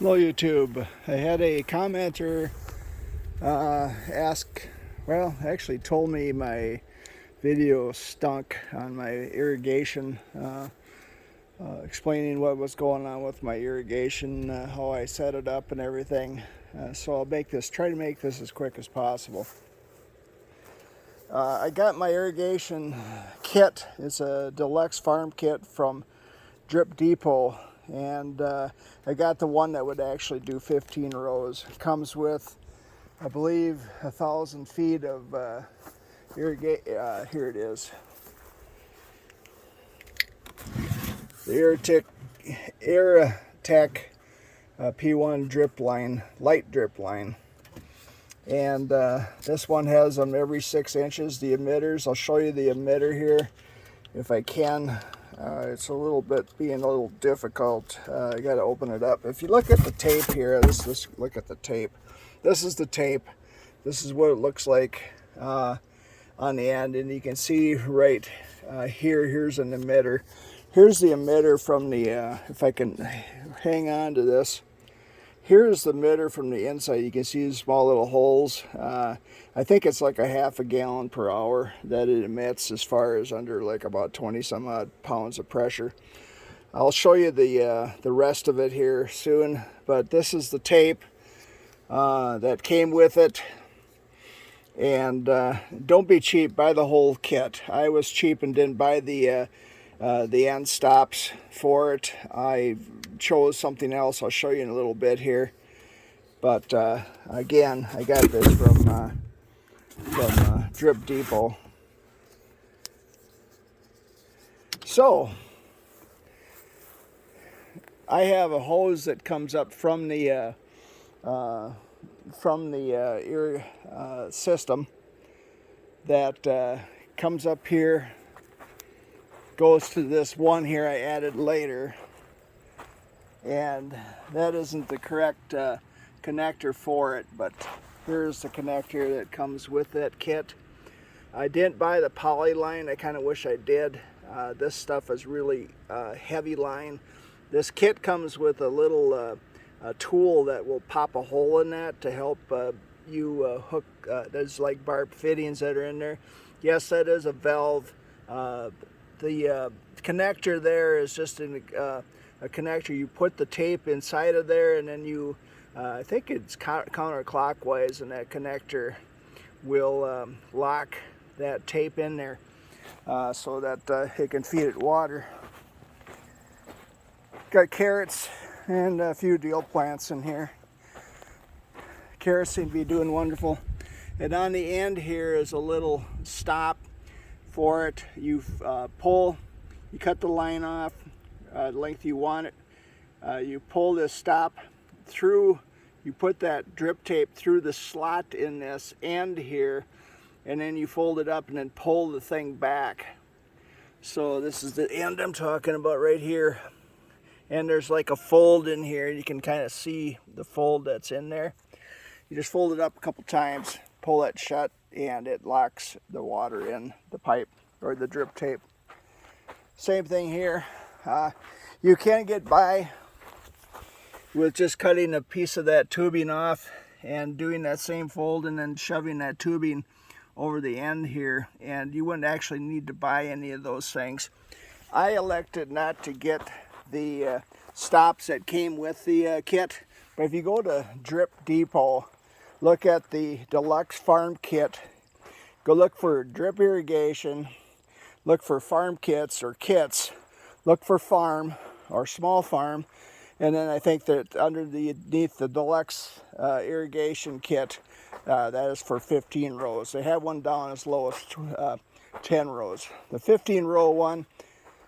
Hello YouTube. I had a commenter actually told me my video stunk on my irrigation, explaining what was going on with my irrigation, how I set it up and everything. So I'll try to make this as quick as possible. I got my irrigation kit. It's a deluxe farm kit from Drip Depot. And I got the one that would actually do 15 rows. It comes with, I believe, 1,000 feet of irrigation. Here it is. The Irritec P1 drip line, light drip line. And this one has them every 6 inches, the emitters. I'll show you the emitter here if I can. It's being a little difficult. I got to open it up. If you look at the tape here, let's look at the tape. This is the tape. This is what it looks like on the end, and you can see right here's an emitter. Here's the emitter from the, if I can hang on to this. Here's the emitter from the inside. You can see the small little holes. I think it's like a half a gallon per hour that it emits, as far as under like about 20 some odd pounds of pressure. I'll show you the rest of it here soon, but this is the tape that came with it. And don't be cheap, buy the whole kit. I was cheap and didn't buy the end stops for it. I chose something else I'll show you in a little bit here. But again, I got this from Drip Depot. So I have a hose that comes up from the system that comes up here, goes to this one here I added later, and that isn't the correct connector for it, but here's the connector that comes with that kit. I didn't buy the poly line. I kind of wish I did. This stuff is really heavy line. This kit comes with a little tool that will pop a hole in that to help you hook. There's like barbed fittings that are in there. Yes, that is a valve. The connector there is just a connector. You put the tape inside of there, and then you, I think it's counterclockwise, and that connector will lock that tape in there so that it can feed it water. Got carrots and a few deal plants in here. Carrots seem to be doing wonderful. And on the end here is a little stop for it. You pull, you cut the line off the length you want it. You pull this stop through, you put that drip tape through the slot in this end here, and then you fold it up and then pull the thing back. So this is the end I'm talking about right here. And there's like a fold in here. You can kind of see the fold that's in there. You just fold it up a couple times, pull that shut, and it locks the water in the pipe or the drip tape. Same thing here. You can get by with just cutting a piece of that tubing off and doing that same fold and then shoving that tubing over the end here, and you wouldn't actually need to buy any of those things. I elected not to get the stops that came with the kit, but if you go to Drip Depot, look at the deluxe farm kit, go look for drip irrigation, look for farm kits or kits, look for farm or small farm, and then I think that underneath the deluxe irrigation kit, that is for 15 rows. They have one down as low as 10 rows. The 15 row one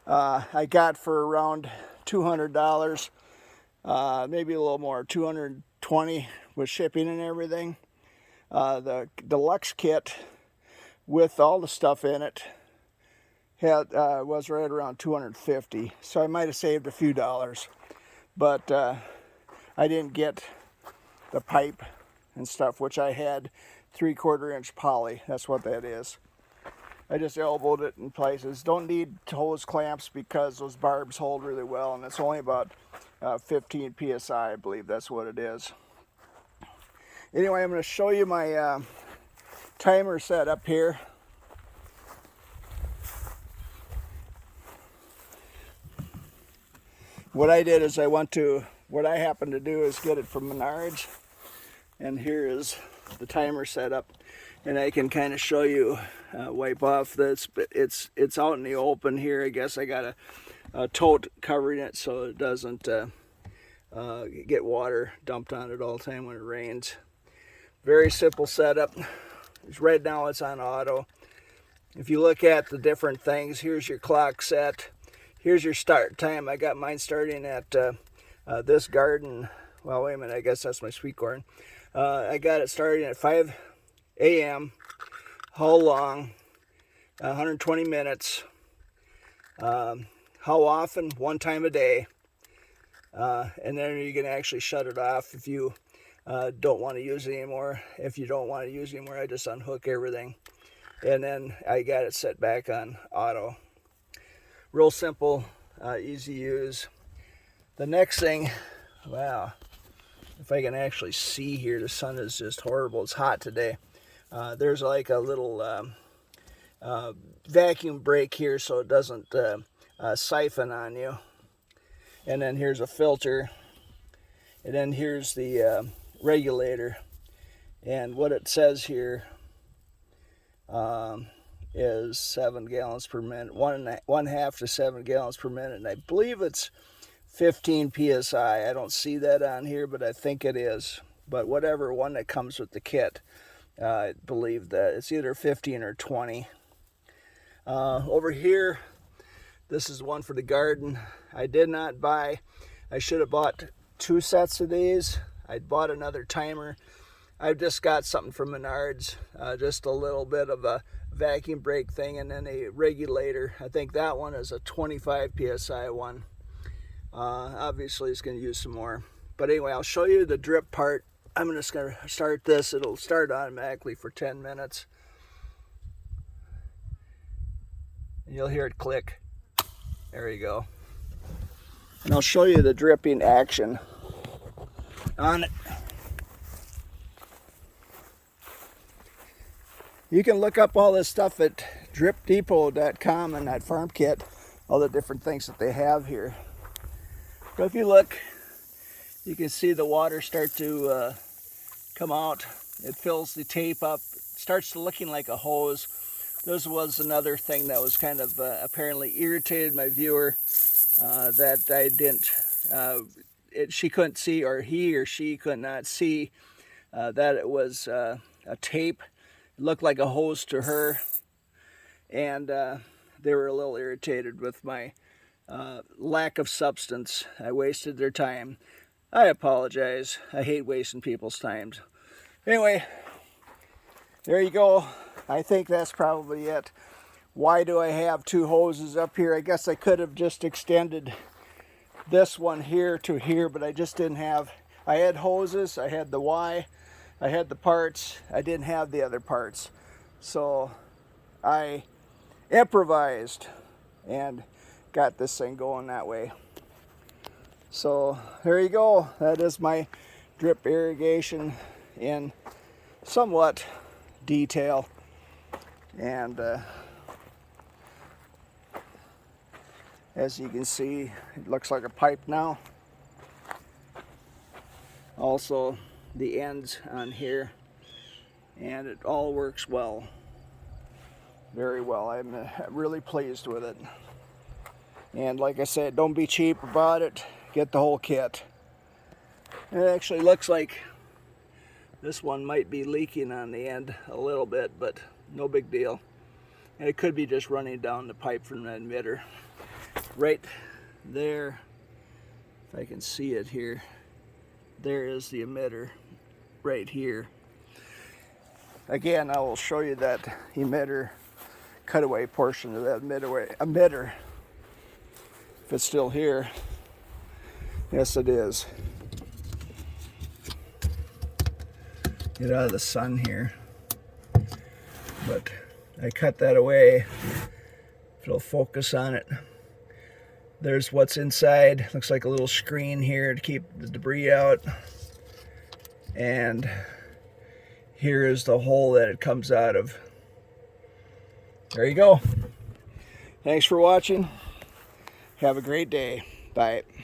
I got for around $200, maybe a little more, $220 with shipping and everything. The deluxe kit with all the stuff in it was right around $250, so I might have saved a few dollars, but I didn't get the pipe and stuff, which I had 3/4 inch poly. That's what that is. I just elbowed it in places. Don't need hose clamps because those barbs hold really well, and it's only about 15 psi, I believe that's what it is. Anyway, I'm going to show you my timer setup here. What I did is what I happened to do is get it from Menards, and here is the timer setup, and I can kind of show you, wipe off this, but it's out in the open here. I guess I got a tote covering it so it doesn't get water dumped on it all the time when it rains. Very simple setup. Right now it's on auto. If you look at the different things, here's your clock set. Here's your start time. I got mine starting at this garden. Well, wait a minute, I guess that's my sweet corn. I got it starting at 5 a.m. How long? 120 minutes. How often? One time a day. And then you can actually shut it off if you don't want to use it anymore. If you don't want to use it anymore, I just unhook everything. And then I got it set back on auto. Real simple, easy use. The next thing, wow, if I can actually see here, the sun is just horrible. It's hot today. There's like a little vacuum break here so it doesn't siphon on you. And then here's a filter. And then here's the regulator. And what it says here is 7 gallons per minute, one half to 7 gallons per minute, and I believe it's 15 psi. I don't see that on here, but I think it is. But whatever one that comes with the kit, I believe that it's either 15 or 20. Over here, this is one for the garden. I did not buy. I should have bought 2 sets of these. I bought another timer. I've just got something from Menards, just a little bit of a vacuum brake thing, and then a regulator. I think that one is a 25 psi one. Obviously it's going to use some more, but anyway, I'll show you the drip part. I'm just going to start this. It'll start automatically for 10 minutes, and you'll hear it click. There you go. And I'll show you the dripping action on it. You can look up all this stuff at dripdepot.com and that farm kit, all the different things that they have here. But if you look, you can see the water start to come out. It fills the tape up, starts looking like a hose. This was another thing that was kind of apparently irritated my viewer, that I didn't, she couldn't see, or he or she could not see that it was a tape. It looked like a hose to her, and they were a little irritated with my lack of substance. I wasted their time. I apologize. I hate wasting people's time. Anyway, there you go. I think that's probably it. Why do I have 2 hoses up here? I guess I could have just extended this one here to here, but I just didn't have. I had hoses, I had the Y, I had the parts, I didn't have the other parts. So I improvised and got this thing going that way. So there you go. That is my drip irrigation in somewhat detail. And as you can see, it looks like a pipe now. Also the ends on here, and it all works well, very well. I'm really pleased with it. And like I said, don't be cheap about it. Get the whole kit. It actually looks like this one might be leaking on the end a little bit, but no big deal. And it could be just running down the pipe from the emitter. Right there, if I can see it here, there is the emitter right here. Again, I will show you that emitter cutaway portion of that emitter. If it's still here. Yes, it is. Get out of the sun here. But I cut that away. If it'll focus on it. There's what's inside. Looks like a little screen here to keep the debris out. And here is the hole that it comes out of. There you go. Thanks for watching. Have a great day. Bye.